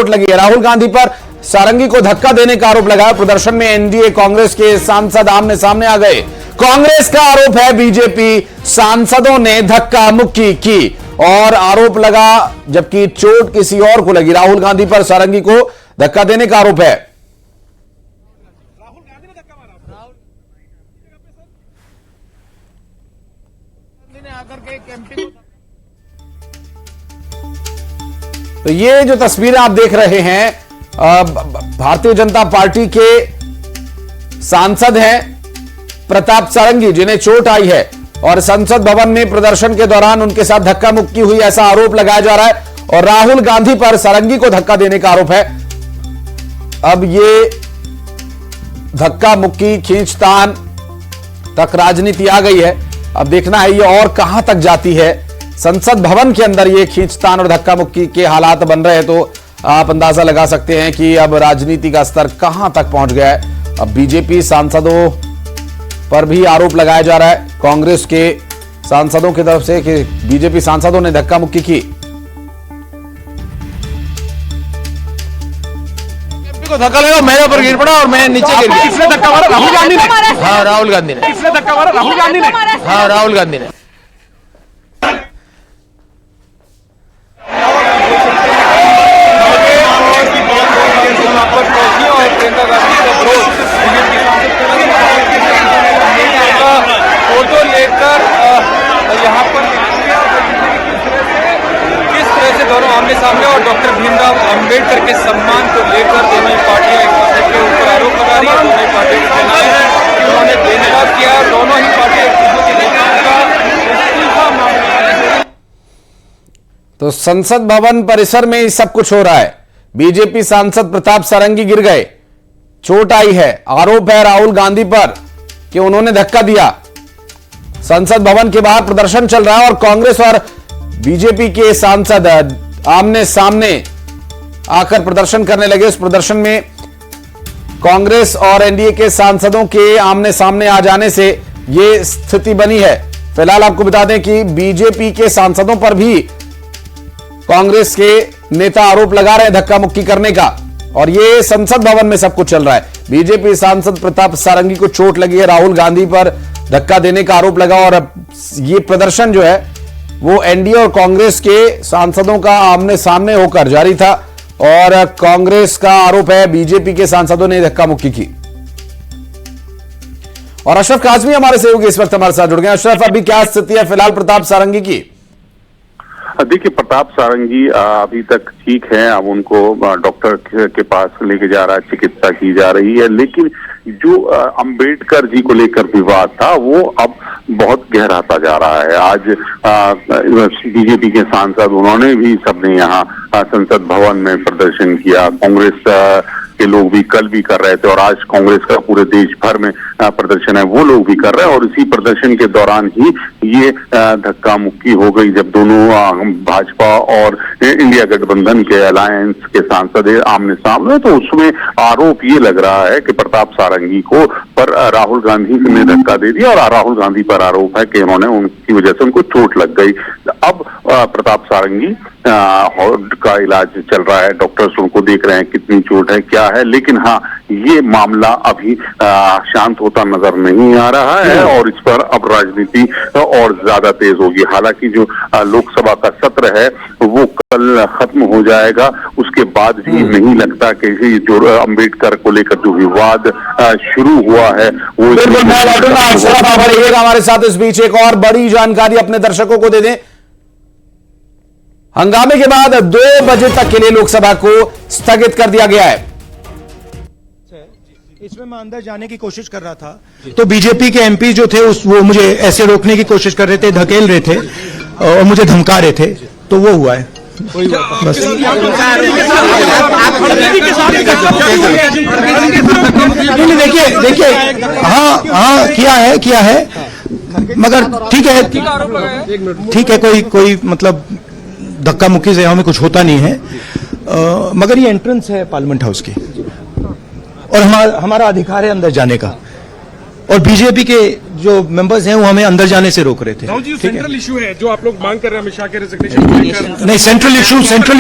चोट लगी है। राहुल गांधी पर सारंगी को धक्का देने का आरोप लगाया। प्रदर्शन में एनडीए कांग्रेस के सांसद आमने सामने आ गए। कांग्रेस का आरोप है बीजेपी सांसदों ने धक्का मुक्की की और आरोप लगा, जबकि चोट किसी और को लगी। राहुल गांधी पर सारंगी को धक्का देने का आरोप है। तो ये जो तस्वीरें आप देख रहे हैं, भारतीय जनता पार्टी के सांसद हैं प्रताप सारंगी, जिन्हें चोट आई है और संसद भवन में प्रदर्शन के दौरान उनके साथ धक्का मुक्की हुई, ऐसा आरोप लगाया जा रहा है। और राहुल गांधी पर सारंगी को धक्का देने का आरोप है। अब ये धक्का मुक्की खींचतान तक राजनीति आ गई है। अब देखना है ये और कहां तक जाती है। संसद भवन के अंदर ये खींचतान और धक्का मुक्की के हालात बन रहे हैं, तो आप अंदाजा लगा सकते हैं कि अब राजनीति का स्तर कहां तक पहुंच गया है। अब बीजेपी सांसदों पर भी आरोप लगाया जा रहा है, कांग्रेस के सांसदों की तरफ से, कि बीजेपी सांसदों ने धक्का मुक्की की। धक्का लगा, मेरे ऊपर गिर पड़ा और मैं नीचे गिर गया। किसने धक्का मारा? राहुल गांधी ने? हाँ, राहुल गांधी ने। किसने धक्का मारा? राहुल गांधी ने? हाँ, राहुल गांधी ने। फोटो लेकर यहाँ पर किस तरह से दोनों आमने सामने और डॉक्टर भीमराव अंबेडकर के सम्मान को लेकर दोनों पार्टियां एक दूसरे के ऊपर आरोप लगा रही है। दोनों पार्टियों के कहना है कि उन्होंने बेनकाब किया। दोनों ही पार्टियां एक दूसरे के नेताओं का इस्तीफा मांग। तो संसद भवन परिसर में ही सब कुछ हो रहा है। बीजेपी सांसद प्रताप सारंगी गिर गए, चोट आई है। आरोप है राहुल गांधी पर कि उन्होंने धक्का दिया। संसद भवन के बाहर प्रदर्शन चल रहा है और कांग्रेस और बीजेपी के सांसद आमने सामने आकर प्रदर्शन करने लगे। उस प्रदर्शन में कांग्रेस और एनडीए के सांसदों के आमने सामने आ जाने से यह स्थिति बनी है। फिलहाल आपको बता दें कि बीजेपी के सांसदों पर भी कांग्रेस के नेता आरोप लगा रहे हैं धक्का मुक्की करने का, और ये संसद भवन में सब कुछ चल रहा है। बीजेपी सांसद प्रताप सारंगी को चोट लगी है, राहुल गांधी पर धक्का देने का आरोप लगा, और ये प्रदर्शन जो है वो एनडीए और कांग्रेस के सांसदों का आमने सामने होकर जारी था। और कांग्रेस का आरोप है बीजेपी के सांसदों ने धक्का मुक्की की। और अशरफ काजमी हमारे सहयोगी इस वक्त हमारे साथ जुड़ गए। अशरफ, अभी क्या स्थिति है फिलहाल प्रताप सारंगी की? देखिए, प्रताप सारंगी अभी तक ठीक है। अब उनको डॉक्टर के पास लेके जा रहा है, चिकित्सा की जा रही है। लेकिन जो अंबेडकर जी को लेकर विवाद था वो अब बहुत गहराता जा रहा है। आज बीजेपी के सांसद, उन्होंने भी, सबने यहाँ संसद भवन में प्रदर्शन किया। कांग्रेस के लोग भी कल भी कर रहे थे और आज कांग्रेस का पूरे देश भर में प्रदर्शन है, वो लोग भी कर रहे हैं। और इसी प्रदर्शन के दौरान ही ये धक्का मुक्की हो गई, जब दोनों भाजपा और इंडिया गठबंधन के अलायंस के सांसद आमने सामने। तो उसमें आरोप ये लग रहा है कि प्रताप सारंगी को पर राहुल गांधी ने धक्का दे दिया और राहुल गांधी पर आरोप है कि उन्होंने, उनकी वजह से उनको चोट लग गई। अब प्रताप सारंगी का इलाज चल रहा है, डॉक्टर्स उनको देख रहे हैं कितनी चोट है, क्या है। लेकिन हाँ, ये मामला अभी शांत होता नजर नहीं आ रहा है और इस पर अब राजनीति और ज्यादा तेज होगी। हालांकि जो लोकसभा का सत्र है वो कल खत्म हो जाएगा, उसके बाद भी नहीं लगता कि जो अंबेडकर को लेकर जो विवाद शुरू हुआ है वो। हमारे साथ इस बीच एक और बड़ी जानकारी अपने दर्शकों को दे दें। हंगामे के बाद 2 बजे तक के लिए लोकसभा को स्थगित कर दिया गया है। इसमें मैं अंदर जाने की कोशिश कर रहा था तो बीजेपी के एमपी जो थे वो मुझे ऐसे रोकने की कोशिश कर रहे थे, धकेल रहे थे और मुझे धमका रहे थे, तो वो हुआ है। बस देखिए हाँ किया है मगर ठीक है कोई मतलब धक्का मुक्की से हमें कुछ होता नहीं है, मगर ये एंट्रेंस है पार्लियामेंट हाउस की और हमारा अधिकार है अंदर जाने का, और बीजेपी के जो मेंबर्स हैं वो हमें अंदर जाने से रोक रहे थे। राहुल जी, सेंट्रल इशू है जो आप लोग मांग कर रहे हैं अमित शाह के रेजिग्नेशन को लेकर। नहीं, सेंट्रल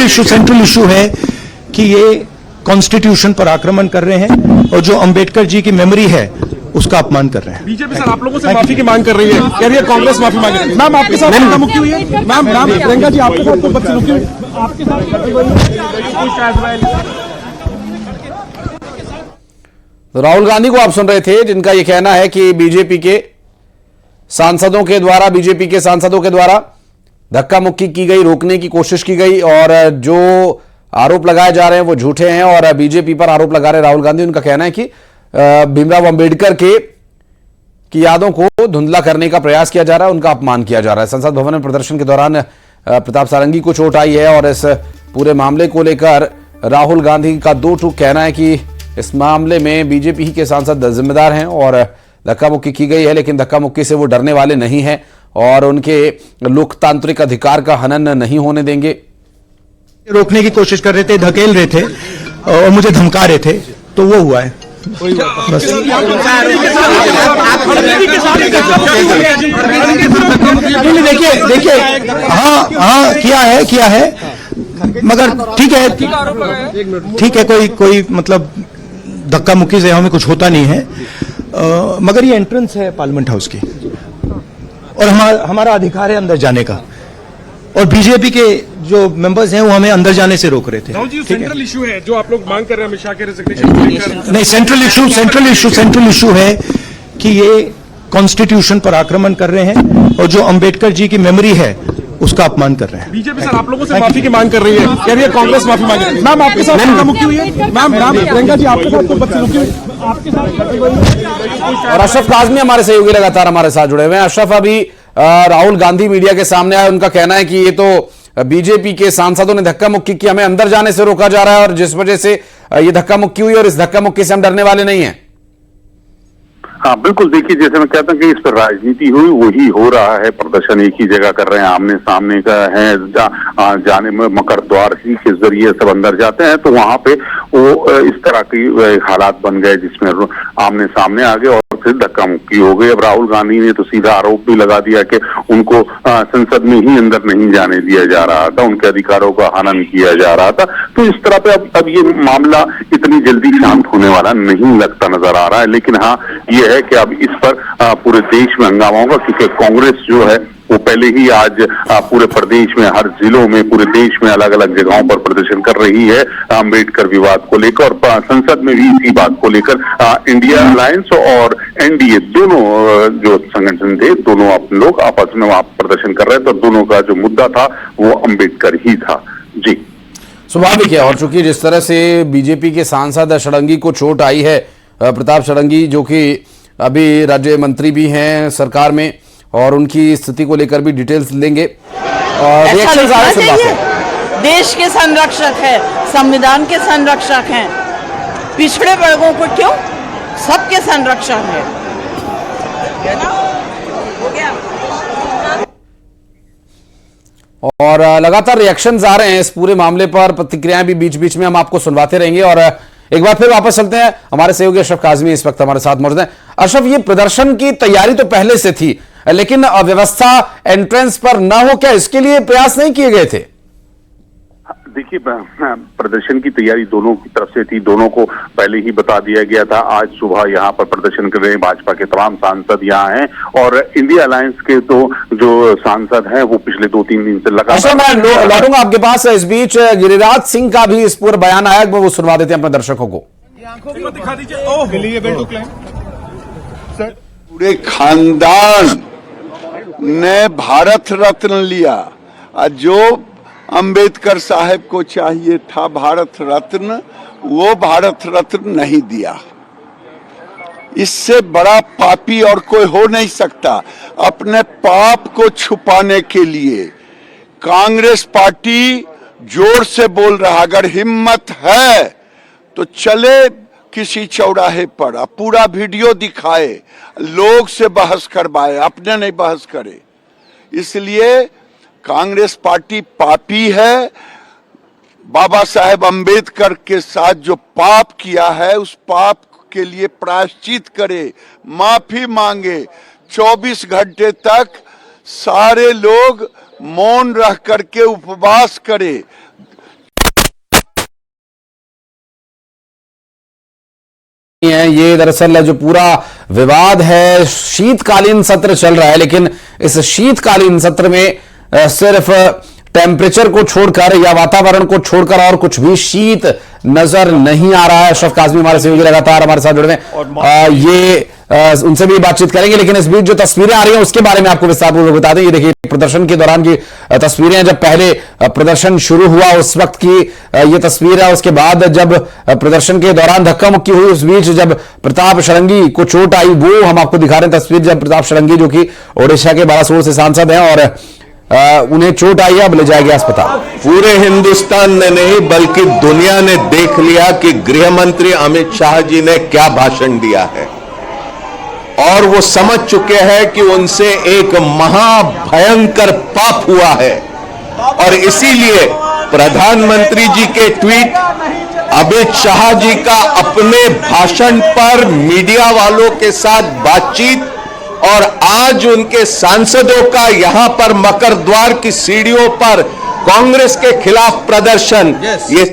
इशू है कि ये कॉन्स्टिट्यूशन पर आक्रमण कर रहे हैं और जो अंबेडकर जी की मेमोरी है उसका अपमान कर रहे हैं। बीजेपी सर आप लोगों से माफी की मांग कर रही है, कह रही है कांग्रेस माफी मांग रही है। मैम आपके साथ धक्का-मुक्की हुई है? मैम प्रियंका जी आपके साथ तो बदसलूकी हुई आपके तो राहुल गांधी को आप सुन रहे थे, जिनका यह कहना है कि बीजेपी के सांसदों के द्वारा धक्का मुक्की की गई, रोकने की कोशिश की गई और जो आरोप लगाए जा रहे हैं वो झूठे हैं और बीजेपी पर आरोप लगा रहे राहुल गांधी। उनका कहना है कि भीमराव अंबेडकर की यादों को धुंधला करने का प्रयास किया जा रहा है, उनका अपमान किया जा रहा है। संसद भवन में प्रदर्शन के दौरान प्रताप सारंगी को चोट आई है और इस पूरे मामले को लेकर राहुल गांधी का दो टूक कहना है कि इस मामले में बीजेपी ही के सांसद जिम्मेदार हैं और धक्का मुक्की की गई है, लेकिन धक्का मुक्की से वो डरने वाले नहीं हैं और उनके लोकतांत्रिक अधिकार का हनन नहीं होने देंगे। रोकने की कोशिश कर रहे थे, धकेल रहे थे और मुझे धमका रहे थे, तो वो हुआ है। बस देखिए हाँ किया है मगर ठीक है कोई मतलब धक्का मुक्की से हमें कुछ होता नहीं है, मगर ये एंट्रेंस है पार्लियामेंट हाउस की और हमारा अधिकार है अंदर जाने का और बीजेपी के जो मेंबर्स हैं वो हमें अंदर जाने से रोक रहे थे। राहुल जी सेंट्रल इशू है जो आप लोग मांग कर रहे हैं अमित शाह के रेजिग्नेशन नहीं, सेंट्रल इशू है कि ये कॉन्स्टिट्यूशन पर आक्रमण कर रहे हैं और जो अंबेडकर जी की मेमोरी है उसका अपमान कर रहे हैं। बीजेपी सर आप लोगों से माफी की मांग कर रही है, कह रही है कांग्रेस माफी मांग रही है। मैम आपके साथ धक्का-मुक्की हुई है? मैम प्रियंका जी आपके साथ तो बदसलूकी हुई आपके साथ। और अशरफ काज़मी हमारे सहयोगी लगातार हमारे साथ जुड़े हुए हैं। अशरफ, अभी राहुल गांधी मीडिया के सामने आए, उनका कहना है कि ये तो बीजेपी के सांसदों ने धक्का मुक्की की, हमें अंदर जाने से रोका जा रहा है और जिस वजह से ये धक्का मुक्की हुई और इस धक्का मुक्की से हम डरने वाले नहीं हैं। हाँ बिल्कुल, देखिए जैसे मैं कहता हूँ कि इस पर राजनीति हुई वही हो रहा है। प्रदर्शन एक ही जगह कर रहे हैं, आमने सामने का है, जाने में मकर द्वार ही के जरिए सब अंदर जाते हैं, तो वहां पे वो इस तरह की हालात बन गए जिसमें आमने सामने आ गए और फिर धक्का मुक्की हो गई। अब राहुल गांधी ने तो सीधा आरोप भी लगा दिया कि उनको संसद में ही अंदर नहीं जाने दिया जा रहा था, उनके अधिकारों का हनन किया जा रहा था। तो इस तरह पे अब ये मामला इतनी जल्दी शांत होने वाला नहीं लगता नजर आ रहा है। लेकिन हाँ ये है कि अब इस पर पूरे देश में हंगामा होगा, क्योंकि कांग्रेस जो है वो पहले ही आज पूरे प्रदेश में, हर जिलों में, पूरे देश में अलग अलग जगहों पर प्रदर्शन कर रही है अम्बेडकर विवाद को लेकर और संसद में भी इसी बात को लेकर इंडिया अलायंस और एनडीए दोनों जो संगठन थे, दोनों अपने लोग आपस में वहां प्रदर्शन कर रहे थे और दोनों का जो मुद्दा था वो अम्बेडकर ही था। जी स्वाभाविक है, और चूंकि जिस तरह से बीजेपी के सांसद षडंगी को चोट आई है, प्रताप षडंगी जो कि अभी राज्य मंत्री भी हैं सरकार में, और उनकी स्थिति को लेकर भी डिटेल्स लेंगे। रिएक्शंस आ रहे हैं। देश के संरक्षक है, संविधान के संरक्षक हैं, पिछड़े वर्गों को क्यों, सबके संरक्षक है ना? हो गया। और लगातार रिएक्शंस आ रहे हैं इस पूरे मामले पर, प्रतिक्रियाएं भी बीच बीच में हम आपको सुनवाते रहेंगे। और एक बार फिर वापस चलते हैं, हमारे सहयोगी अशरफ काज़मी इस वक्त हमारे साथ मौजूद हैं। अशरफ, ये प्रदर्शन की तैयारी तो पहले से थी, लेकिन व्यवस्था एंट्रेंस पर न हो, क्या इसके लिए प्रयास नहीं किए गए थे? देखिए प्रदर्शन की तैयारी दोनों की तरफ से थी, दोनों को पहले ही बता दिया गया था। आज सुबह यहाँ पर प्रदर्शन कर रहे हैं भाजपा के तमाम सांसद यहाँ हैं और इंडिया अलायंस के तो जो सांसद हैं वो पिछले 2-3 दिन से लगातार। मैं लौटूंगा आपके पास। इस बीच गिरिराज सिंह का भी इस पूरे बयान आया, वो सुनवा देते हैं अपने दर्शकों को। दिखा दीजिए। पूरे खानदान ने भारत रत्न लिया और जो अंबेडकर साहब को चाहिए था भारत रत्न, वो भारत रत्न नहीं दिया। इससे बड़ा पापी और कोई हो नहीं सकता। अपने पाप को छुपाने के लिए कांग्रेस पार्टी जोर से बोल रहा, अगर हिम्मत है तो चले किसी चौराहे पर, पूरा वीडियो दिखाए, लोग से बहस करवाए, अपने नहीं बहस करे। इसलिए कांग्रेस पार्टी पापी है। बाबा साहेब अंबेडकर के साथ जो पाप किया है उस पाप के लिए प्रायश्चित करे, माफी मांगे। 24 घंटे तक सारे लोग मौन रह करके उपवास करे। है। ये दरअसल जो पूरा विवाद है, शीतकालीन सत्र चल रहा है, लेकिन इस शीतकालीन सत्र में सिर्फ टेम्परेचर को छोड़कर या वातावरण को छोड़कर और कुछ भी शीत नजर नहीं आ रहा है। अशरफ काज़मी हमारे सहयोगी लगातार हमारे साथ जुड़े हुए उनसे भी बातचीत करेंगे, लेकिन इस बीच जो तस्वीरें आ रही हैं उसके बारे में आपको विस्तारपूर्वक बता दें। ये देखिए प्रदर्शन के दौरान की तस्वीरें, जब पहले प्रदर्शन शुरू हुआ उस वक्त की ये तस्वीर है। उसके बाद जब प्रदर्शन के दौरान धक्का मुक्की हुई, उस बीच जब प्रताप षडंगी को चोट आई, वो हम आपको दिखा रहे हैं तस्वीर। जब प्रताप षडंगी जो कि ओडिशा के बालासोर से सांसद हैं और उन्हें चोट आई है, अब ले जाया गया अस्पताल। पूरे हिंदुस्तान ने नहीं बल्कि दुनिया ने देख लिया कि गृह मंत्री अमित शाह जी ने क्या भाषण दिया है, और वो समझ चुके हैं कि उनसे एक महाभयंकर पाप हुआ है। और इसीलिए प्रधानमंत्री जी के ट्वीट, अमित शाह जी का अपने भाषण पर मीडिया वालों के साथ बातचीत, और आज उनके सांसदों का यहां पर मकरद्वार की सीढ़ियों पर कांग्रेस के खिलाफ प्रदर्शन, ये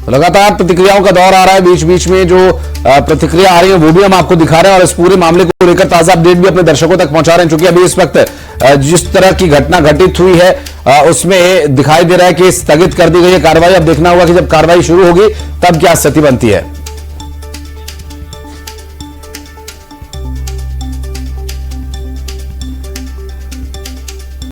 लगातार प्रतिक्रियाओं का दौर आ रहा है। बीच बीच में जो प्रतिक्रिया आ रही है वो भी हम आपको दिखा रहे हैं, और इस पूरे मामले को लेकर ताजा अपडेट भी अपने दर्शकों तक पहुंचा रहे हैं। क्योंकि अभी इस वक्त जिस तरह की घटना घटित हुई है उसमें दिखाई दे रहा है कि स्थगित कर दी गई है कार्रवाई। अब देखना होगा कि जब कार्रवाई शुरू होगी तब क्या स्थिति बनती है।